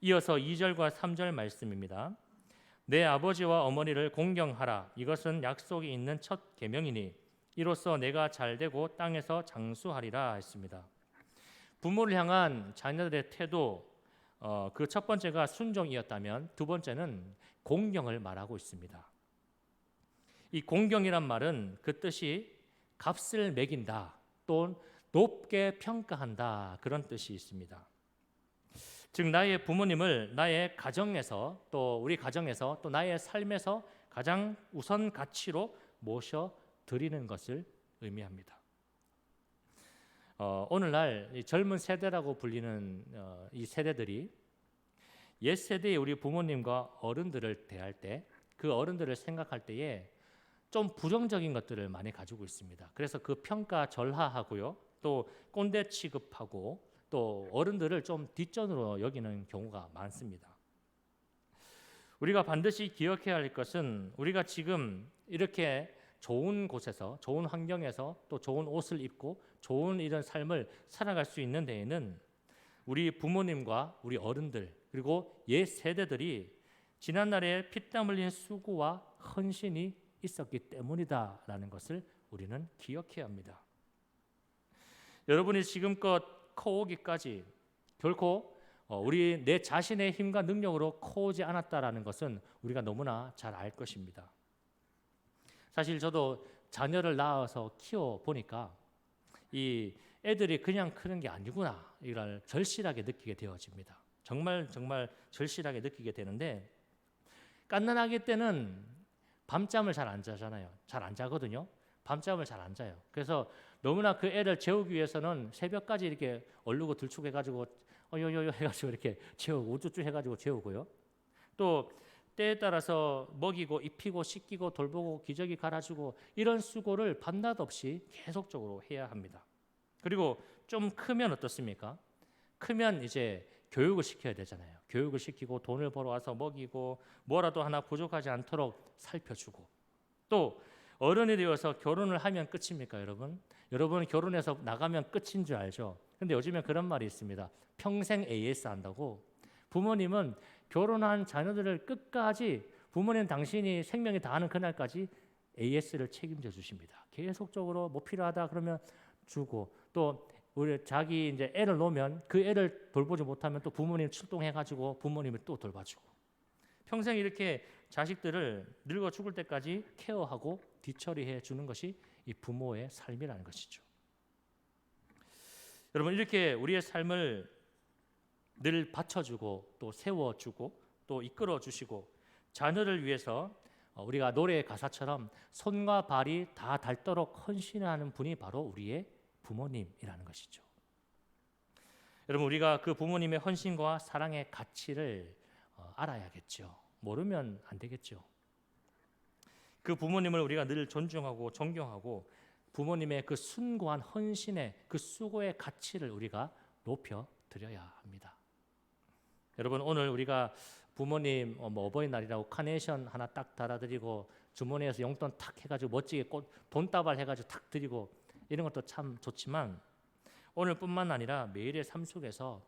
이어서 2절과 3절 말씀입니다. 내 아버지와 어머니를 공경하라. 이것은 약속이 있는 첫 계명이니 이로써 내가 잘되고 땅에서 장수하리라 했습니다. 부모를 향한 자녀들의 태도 그 첫 번째가 순종이었다면 두 번째는 공경을 말하고 있습니다. 이 공경이란 말은 그 뜻이 값을 매긴다 또 높게 평가한다 그런 뜻이 있습니다. 즉 나의 부모님을 나의 가정에서 또 우리 가정에서 또 나의 삶에서 가장 우선 가치로 모셔 드리는 것을 의미합니다. 오늘날 이 젊은 세대라고 불리는 이 세대들이 옛 세대의 우리 부모님과 어른들을 대할 때 그 어른들을 생각할 때에 좀 부정적인 것들을 많이 가지고 있습니다. 그래서 그 평가 절하하고요, 또 꼰대 취급하고 또 어른들을 좀 뒷전으로 여기는 경우가 많습니다. 우리가 반드시 기억해야 할 것은 우리가 지금 이렇게 좋은 곳에서 좋은 환경에서 또 좋은 옷을 입고 좋은 이런 삶을 살아갈 수 있는 데에는 우리 부모님과 우리 어른들 그리고 옛 세대들이 지난날에 피땀 흘린 수고와 헌신이 있었기 때문이다라는 것을 우리는 기억해야 합니다. 여러분이 지금껏 커오기까지 결코 우리 내 자신의 힘과 능력으로 커오지 않았다라는 것은 우리가 너무나 잘 알 것입니다. 사실 저도 자녀를 낳아서 키워 보니까 이 애들이 그냥 크는 게 아니구나 이걸 절실하게 느끼게 되어집니다. 정말 절실하게 느끼게 되는데 갓난아기 때는 밤잠을 잘 안 자잖아요. 잘 안 자거든요. 밤잠을 잘 안 자요. 그래서 너무나 그 애를 재우기 위해서는 새벽까지 이렇게 얼르고 들추고 해가지고 요요요 해가지고 이렇게 재우고 우쭈쭈 해가지고 재우고요. 또 때에 따라서 먹이고 입히고 씻기고 돌보고 기저귀 갈아주고 이런 수고를 밤낮 없이 계속적으로 해야 합니다. 그리고 좀 크면 어떻습니까? 크면 이제 교육을 시켜야 되잖아요. 교육을 시키고 돈을 벌어와서 먹이고 뭐라도 하나 부족하지 않도록 살펴주고 또 어른이 되어서 결혼을 하면 끝입니까 여러분? 여러분 결혼해서 나가면 끝인 줄 알죠? 근데 요즘에 그런 말이 있습니다. 평생 AS 한다고. 부모님은 결혼한 자녀들을 끝까지 부모님 당신이 생명이 다하는 그날까지 AS를 책임져 주십니다. 계속적으로 뭐 필요하다 그러면 주고, 또 우리 자기 이제 애를 놓으면 그 애를 돌보지 못하면 또 부모님 출동해가지고 부모님을 또 돌봐주고, 평생 이렇게 자식들을 늙어 죽을 때까지 케어하고 뒤처리해 주는 것이 이 부모의 삶이라는 것이죠. 여러분, 이렇게 우리의 삶을 늘 받쳐주고 또 세워주고 또 이끌어주시고 자녀를 위해서 우리가 노래의 가사처럼 손과 발이 다 닳도록 헌신하는 분이 바로 우리의 부모님이라는 것이죠. 여러분, 우리가 그 부모님의 헌신과 사랑의 가치를 알아야겠죠. 모르면 안 되겠죠. 그 부모님을 우리가 늘 존중하고 존경하고 부모님의 그 숭고한 헌신의 그 수고의 가치를 우리가 높여 드려야 합니다. 여러분, 오늘 우리가 부모님 뭐 어버이날이라고 카네이션 하나 딱 달아드리고 주머니에서 용돈 탁 해가지고 멋지게 돈다발 해가지고 탁 드리고 이런 것도 참 좋지만, 오늘뿐만 아니라 매일의 삶 속에서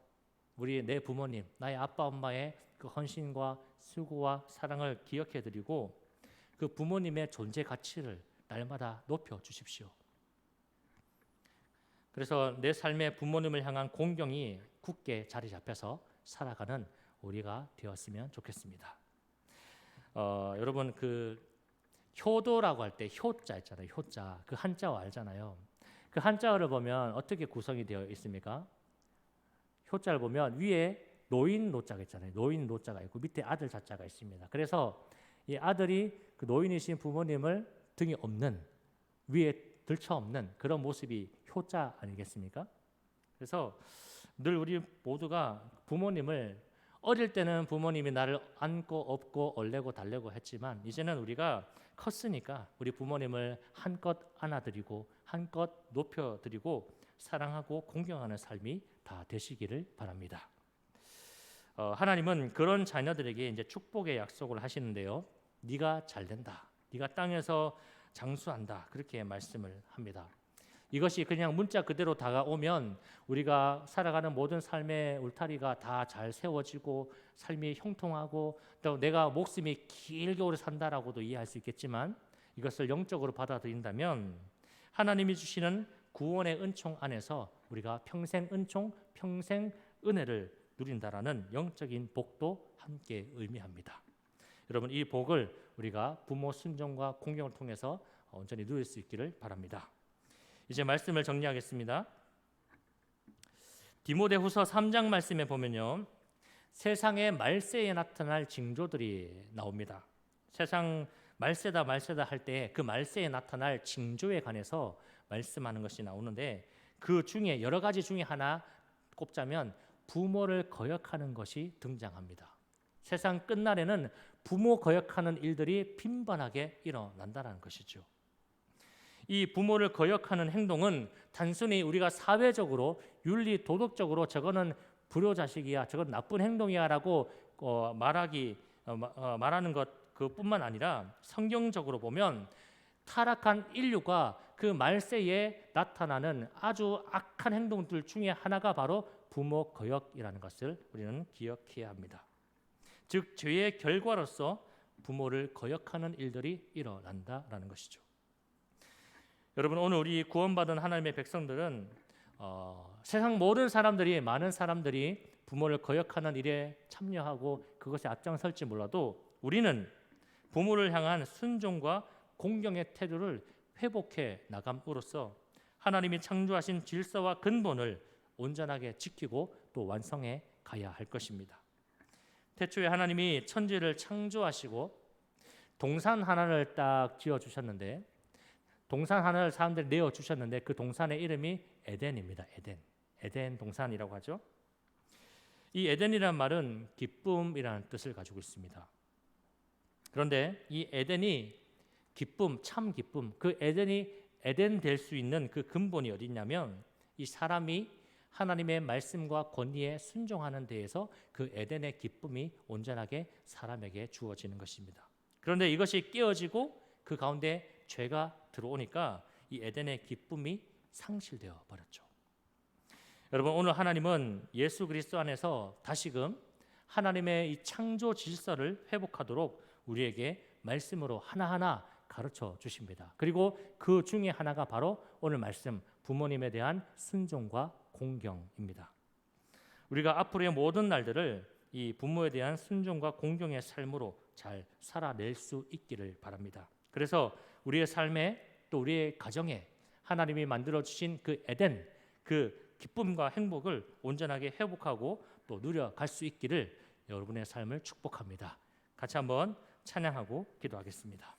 우리 내 부모님, 나의 아빠 엄마의 그 헌신과 수고와 사랑을 기억해드리고 그 부모님의 존재 가치를 날마다 높여 주십시오. 그래서 내 삶의 부모님을 향한 공경이 굳게 자리 잡혀서 살아가는 우리가 되었으면 좋겠습니다. 여러분, 그 효도라고 할 때 효자 있잖아요. 효자, 그 한자어 알잖아요. 그 한자어를 보면 어떻게 구성이 되어 있습니까? 효자를 보면 위에 노인 노자가 있잖아요. 노인 노자가 있고 밑에 아들 자자가 있습니다. 그래서 이 아들이 그 노인이신 부모님을 등이 없는, 위에 들쳐 없는 그런 모습이 효자 아니겠습니까? 그래서 늘 우리 모두가 부모님을, 어릴 때는 부모님이 나를 안고 업고 얼레고 달래고 했지만 이제는 우리가 컸으니까 우리 부모님을 한껏 안아드리고 한껏 높여드리고 사랑하고 공경하는 삶이 다 되시기를 바랍니다. 하나님은 그런 자녀들에게 이제 축복의 약속을 하시는데요. 네가 잘 된다, 네가 땅에서 장수한다, 그렇게 말씀을 합니다. 이것이 그냥 문자 그대로 다가오면 우리가 살아가는 모든 삶의 울타리가 다 잘 세워지고 삶이 형통하고 또 내가 목숨이 길게 오래 산다라고도 이해할 수 있겠지만, 이것을 영적으로 받아들인다면 하나님이 주시는 구원의 은총 안에서 우리가 평생 은총, 평생 은혜를 누린다라는 영적인 복도 함께 의미합니다. 여러분, 이 복을 우리가 부모 순종과 공경을 통해서 온전히 누릴 수 있기를 바랍니다. 이제 말씀을 정리하겠습니다. 디모데후서 3장 말씀에 보면요, 세상의 말세에 나타날 징조들이 나옵니다. 세상 말세다 할 때 그 말세에 나타날 징조에 관해서 말씀하는 것이 나오는데, 그 중에 여러 가지 중에 하나 꼽자면 부모를 거역하는 것이 등장합니다. 세상 끝날에는 부모 거역하는 일들이 빈번하게 일어난다는 것이죠. 이 부모를 거역하는 행동은 단순히 우리가 사회적으로 윤리 도덕적으로 저거는 불효자식이야, 저건 나쁜 행동이야라고 말하는 것 그뿐만 아니라 성경적으로 보면 타락한 인류가 그 말세에 나타나는 아주 악한 행동들 중에 하나가 바로 부모 거역이라는 것을 우리는 기억해야 합니다. 즉 죄의 결과로서 부모를 거역하는 일들이 일어난다라는 것이죠. 여러분, 오늘 우리 구원받은 하나님의 백성들은 세상 모든 사람들이, 많은 사람들이 부모를 거역하는 일에 참여하고 그것에 앞장설지 몰라도 우리는 부모를 향한 순종과 공경의 태도를 회복해 나감으로써 하나님이 창조하신 질서와 근본을 온전하게 지키고 또 완성해 가야 할 것입니다. 태초에 하나님이 천지를 창조하시고 동산 하나를 딱 지어주셨는데, 동산 하나를 사람들이 내어주셨는데 그 동산의 이름이 에덴입니다. 에덴 동산이라고 하죠. 이 에덴이라는 말은 기쁨이라는 뜻을 가지고 있습니다. 그런데 이 에덴이 기쁨, 참 기쁨, 그 에덴이 에덴 될 수 있는 그 근본이 어디 있냐면 이 사람이 하나님의 말씀과 권위에 순종하는 데에서 그 에덴의 기쁨이 온전하게 사람에게 주어지는 것입니다. 그런데 이것이 깨어지고 그 가운데 죄가 들어오니까 이 에덴의 기쁨이 상실되어 버렸죠. 여러분, 오늘 하나님은 예수 그리스도 안에서 다시금 하나님의 이 창조 질서를 회복하도록 우리에게 말씀으로 하나하나 가르쳐 주십니다. 그리고 그 중에 하나가 바로 오늘 말씀 부모님에 대한 순종과 공경입니다. 우리가 앞으로의 모든 날들을 이 부모에 대한 순종과 공경의 삶으로 잘 살아낼 수 있기를 바랍니다. 그래서 우리의 삶에 또 우리의 가정에 하나님이 만들어 주신 그 에덴, 그 기쁨과 행복을 온전하게 회복하고 또 누려갈 수 있기를 여러분의 삶을 축복합니다. 같이 한번 찬양하고 기도하겠습니다.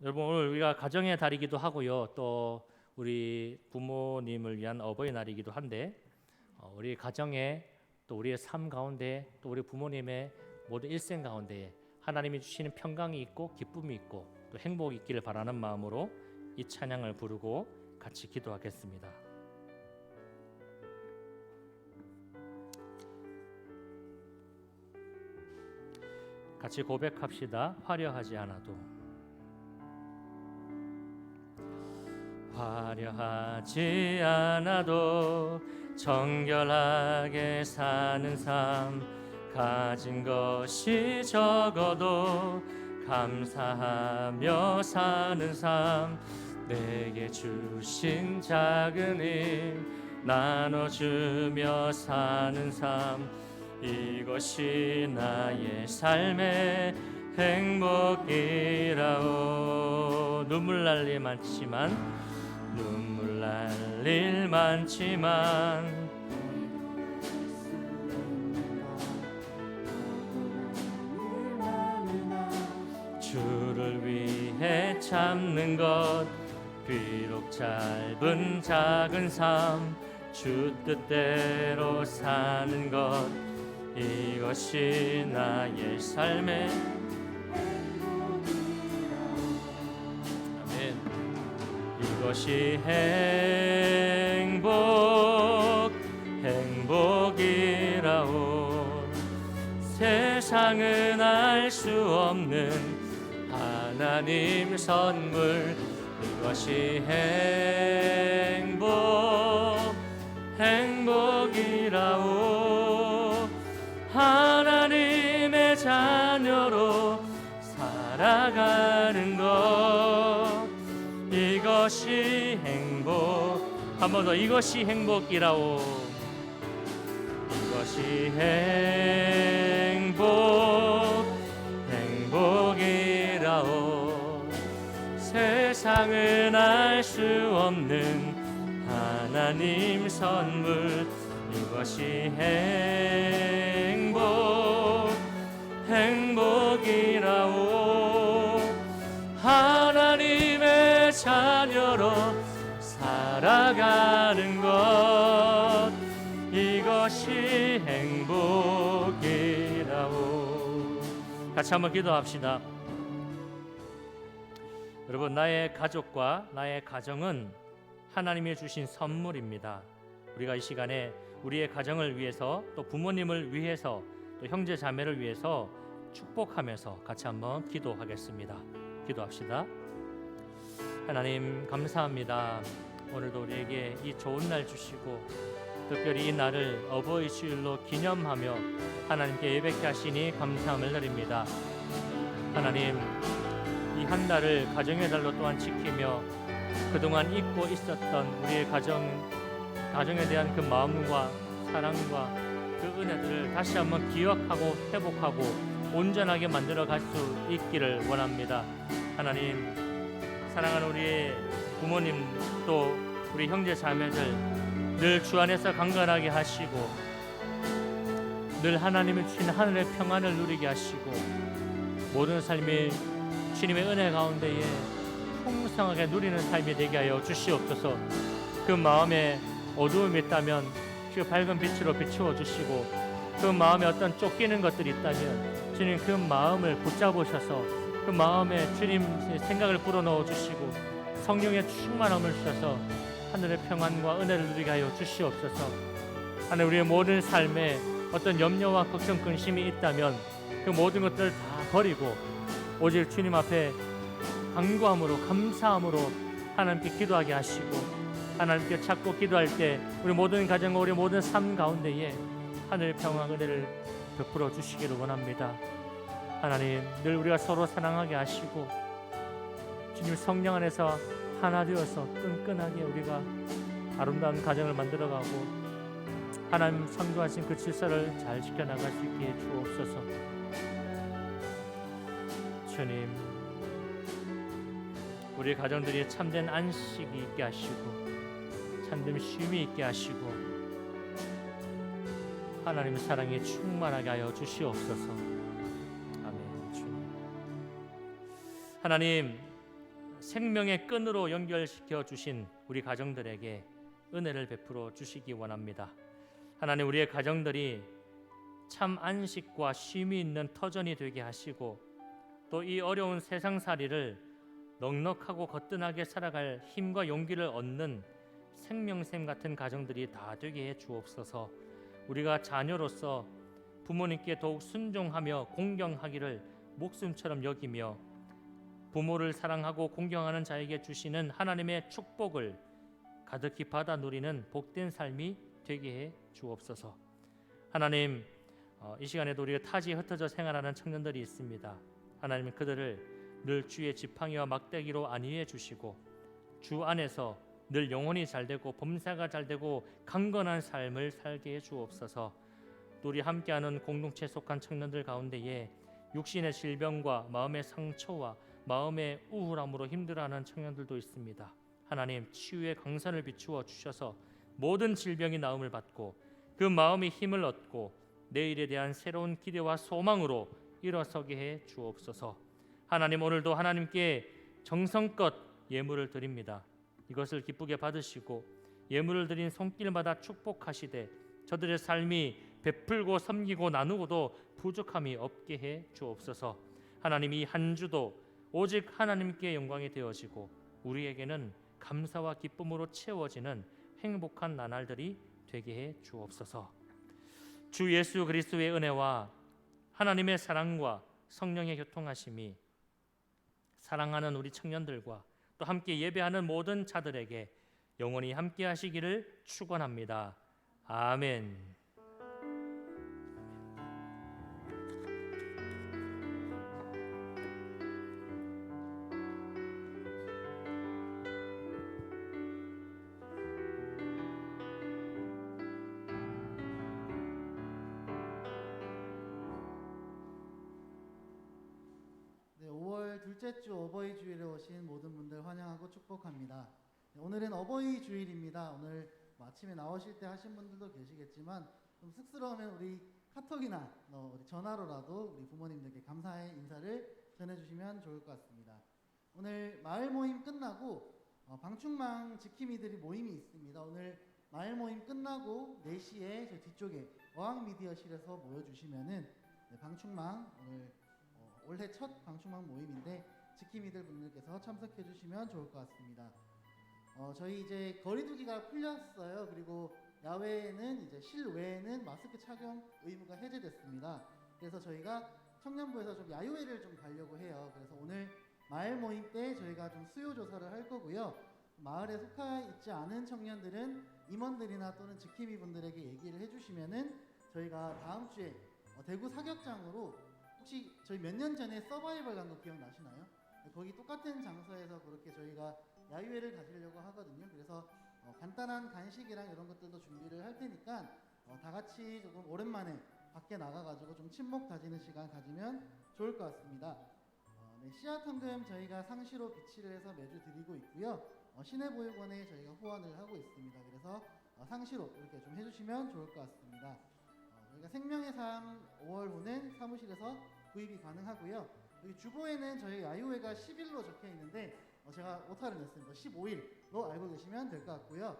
여러분, 오늘 우리가 가정의 달이기도 하고요, 또 우리 부모님을 위한 어버이날이기도 한데 우리 가정에 또 우리의 삶 가운데 또 우리 부모님의 모든 일생 가운데에 하나님이 주시는 평강이 있고 기쁨이 있고 또 행복이 있기를 바라는 마음으로 이 찬양을 부르고 같이 기도하겠습니다. 같이 고백합시다. 화려하지 않아도. 화려하지 않아도 정결하게 사는 삶, 가진 것이 적어도 감사하며 사는 삶, 내게 주신 작은 힘 나눠주며 사는 삶, 이것이 나의 삶의 행복이라오. 눈물 날 일 많지만 주를 위해 참는 것, 비록 짧은 작은 삶, 주 뜻대로 사는 것, 이것이 나의 삶의 아멘. 이것이 행복이라오. 세상은 알 수 없는 하나님 선물, 이것이 행복이라오. 하나님의 자녀로 살아가는 것, 이것이 행복. 한 번 더, 이것이 행복이라오. 이것이 행복이라오. 세상은 알 수 없는 하나님 선물, 이것이 행복이라오. 하나님의 자녀로 살아가는 것, 이것이 행복이라오. 같이 한번 기도합시다. 여러분, 나의 가족과 나의 가정은 하나님이 주신 선물입니다. 우리가 이 시간에 우리의 가정을 위해서 또 부모님을 위해서 또 형제 자매를 위해서 축복하면서 같이 한번 기도하겠습니다. 기도합시다. 하나님 감사합니다. 오늘도 우리에게 이 좋은 날 주시고 특별히 이 날을 어버이 주일로 기념하며 하나님께 예배케 하시니 감사함을 드립니다. 하나님, 이 한 달을 가정의 달로 또한 지키며 그동안 잊고 있었던 우리의 가정에 대한 그 마음과 사랑과 그 은혜들을 다시 한번 기억하고 회복하고 온전하게 만들어갈 수 있기를 원합니다. 하나님, 사랑하는 우리의 부모님 또 우리 형제 자매들 늘 주 안에서 강건하게 하시고 늘 하나님이 주신 하늘의 평안을 누리게 하시고 모든 삶이 주님의 은혜 가운데에 풍성하게 누리는 삶이 되게 하여 주시옵소서. 그 마음에 어두움이 있다면 그 밝은 빛으로 비추어 주시고 그 마음에 어떤 쫓기는 것들이 있다면 주님 그 마음을 붙잡으셔서 그 마음에 주님의 생각을 불어넣어 주시고 성령의 충만함을 주셔서 하늘의 평안과 은혜를 누리게 하여 주시옵소서. 하나님, 우리의 모든 삶에 어떤 염려와 걱정, 근심이 있다면 그 모든 것들을 다 버리고 오직 주님 앞에 간구함으로 감사함으로 하나님께 기도하게 하시고 하나님께 찾고 기도할 때 우리 모든 가정과 우리 모든 삶 가운데에 하늘의 평화 은혜를 베풀어 주시기를 원합니다. 하나님, 늘 우리가 서로 사랑하게 하시고 주님 성령 안에서 하나 되어서 끈끈하게 우리가 아름다운 가정을 만들어가고 하나님 선교하신 그 질서를 잘 지켜나갈 수 있게 해 주옵소서. 주님, 우리 가정들이 참된 안식이 있게 하시고 참된 쉼이 있게 하시고 하나님의 사랑에 충만하게 하여 주시옵소서. 아멘. 주님, 하나님, 생명의 끈으로 연결시켜 주신 우리 가정들에게 은혜를 베풀어 주시기 원합니다. 하나님, 우리의 가정들이 참 안식과 쉼이 있는 터전이 되게 하시고 또 이 어려운 세상살이를 넉넉하고 거뜬하게 살아갈 힘과 용기를 얻는 생명샘 같은 가정들이 다 되게 해 주옵소서. 우리가 자녀로서 부모님께 더욱 순종하며 공경하기를 목숨처럼 여기며 부모를 사랑하고 공경하는 자에게 주시는 하나님의 축복을 가득히 받아 누리는 복된 삶이 되게 해 주옵소서. 하나님, 이 시간에도 우리가 타지에 흩어져 생활하는 청년들이 있습니다. 하나님, 그들을 늘 주의 지팡이와 막대기로 안위해 주시고 주 안에서 늘 영혼이 잘되고 범사가 잘되고 강건한 삶을 살게 해 주옵소서. 또 우리 함께하는 공동체에 속한 청년들 가운데에 육신의 질병과 마음의 상처와 마음의 우울함으로 힘들어하는 청년들도 있습니다. 하나님, 치유의 강산을 비추어 주셔서 모든 질병이 나음을 받고 그 마음이 힘을 얻고 내일에 대한 새로운 기대와 소망으로 일어서게 해 주옵소서. 하나님, 오늘도 하나님께 정성껏 예물을 드립니다. 이것을 기쁘게 받으시고 예물을 드린 손길마다 축복하시되 저들의 삶이 베풀고 섬기고 나누고도 부족함이 없게 해 주옵소서. 하나님, 이 한 주도 오직 하나님께 영광이 되어지고 우리에게는 감사와 기쁨으로 채워지는 행복한 나날들이 되게 해 주옵소서. 주 예수 그리스도의 은혜와 하나님의 사랑과 성령의 교통하심이 사랑하는 우리 청년들과 또 함께 예배하는 모든 자들에게 영원히 함께 하시기를 축원합니다. 아멘. 네, 5월 둘째 주 어버이 주일에 오신 모든 분들 환영하고 축복합니다. 네, 오늘은 어버이 주일입니다. 오늘 아침에 나오실 때 하신 분들도 계시겠지만 좀 쑥스러우면 우리 카톡이나 우리 전화로라도 우리 부모님들께 감사의 인사를 전해주시면 좋을 것 같습니다. 오늘 마을 모임 끝나고 방충망 지킴이들이 모임이 있습니다. 오늘 마을 모임 끝나고 4시에 저 뒤쪽에 어학미디어실에서 모여주시면은 방충망 오늘 올해 첫 방충망 모임인데 지킴이들 분들께서 참석해 주시면 좋을 것 같습니다. 저희 이제 거리두기가 풀렸어요. 그리고 야외에는 이제 실외에는 마스크 착용 의무가 해제됐습니다. 그래서 저희가 청년부에서 좀 야유회를 좀 가려고 해요. 그래서 오늘 마을 모임 때 저희가 좀 수요 조사를 할 거고요. 마을에 속하 있지 않은 청년들은 임원들이나 또는 지킴이 분들에게 얘기를 해주시면은 저희가 다음 주에 대구 사격장으로 혹시 저희 몇 년 전에 서바이벌 간 거 기억나시나요? 거기 똑같은 장소에서 그렇게 저희가 야유회를 가지려고 하거든요. 그래서 간단한 간식이랑 이런 것들도 준비를 할 테니까 다 같이 조금 오랜만에 밖에 나가가지고 좀 친목 다지는 시간 가지면 좋을 것 같습니다. 네, 씨앗 헌금 저희가 상시로 비치를 해서 매주 드리고 있고요. 시내보육원에 저희가 후원을 하고 있습니다. 그래서 상시로 이렇게 좀 해주시면 좋을 것 같습니다. 저희가 생명의 삶 5월 후는 사무실에서 구입이 가능하고요. 여기 주보에는 저희 야유회가 10일로 적혀 있는데 제가 오타를 냈습니다. 15일로 알고 계시면 될 것 같고요.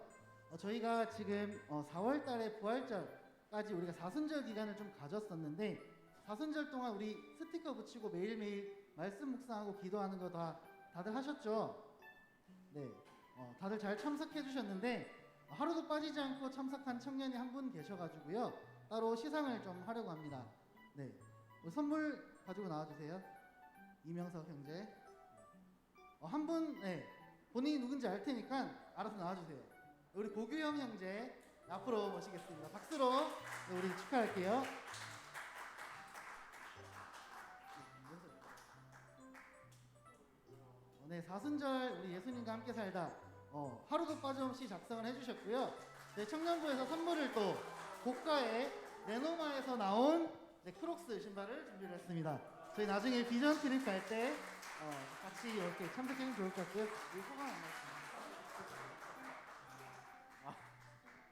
저희가 지금 4월 달에 부활절까지 우리가 사순절 기간을 좀 가졌었는데 사순절 동안 우리 스티커 붙이고 매일매일 말씀 묵상하고 기도하는 거 다들 하셨죠? 네, 다들 잘 참석해 주셨는데 하루도 빠지지 않고 참석한 청년이 한 분 계셔가지고요. 따로 시상을 좀 하려고 합니다. 네, 선물 가지고 나와주세요. 이명석 형제. 한 분, 네, 본인이 누군지 알 테니까 알아서 나와주세요. 우리 고규영 형제 앞으로 모시겠습니다. 박수로 우리 축하할게요. 네, 사순절 우리 예수님과 함께 살다 하루도 빠짐없이 작성을 해주셨고요. 네, 청년부에서 선물을 또 고가의 레노마에서 나온 크록스 신발을 준비를 했습니다. 저희 나중에 비전 트립 갈 때 같이 이렇게 참석해주면 좋을 것 같고요. 이 소감 안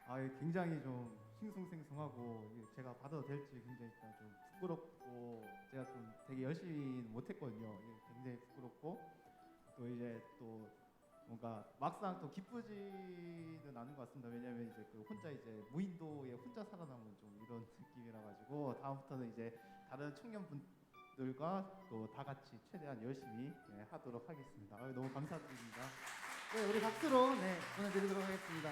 말씀드립니다. 굉장히 좀 싱숭생숭하고 이게 제가 받아도 될지 굉장히 일단 좀 부끄럽고 제가 좀 되게 열심히 못했거든요. 이게 굉장히 부끄럽고 또 이제 또 뭔가 막상 또 기쁘지는 않은 것 같습니다. 왜냐하면 이제 그 혼자 이제 무인도에 혼자 살아남은 좀 이런 느낌이라 가지고 다음부터는 이제 다른 청년분들과 또 다 같이 최대한 열심히 하도록 하겠습니다. 너무 감사드립니다. 네, 우리 박수로 보내드리도록 하겠습니다.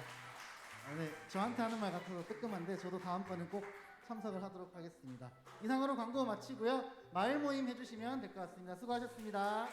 네, 저한테 하는 말 같아서 뜨끔한데 저도 다음번엔 꼭 참석을 하도록 하겠습니다. 이상으로 광고 마치고요. 마을 모임 해주시면 될 것 같습니다. 수고하셨습니다.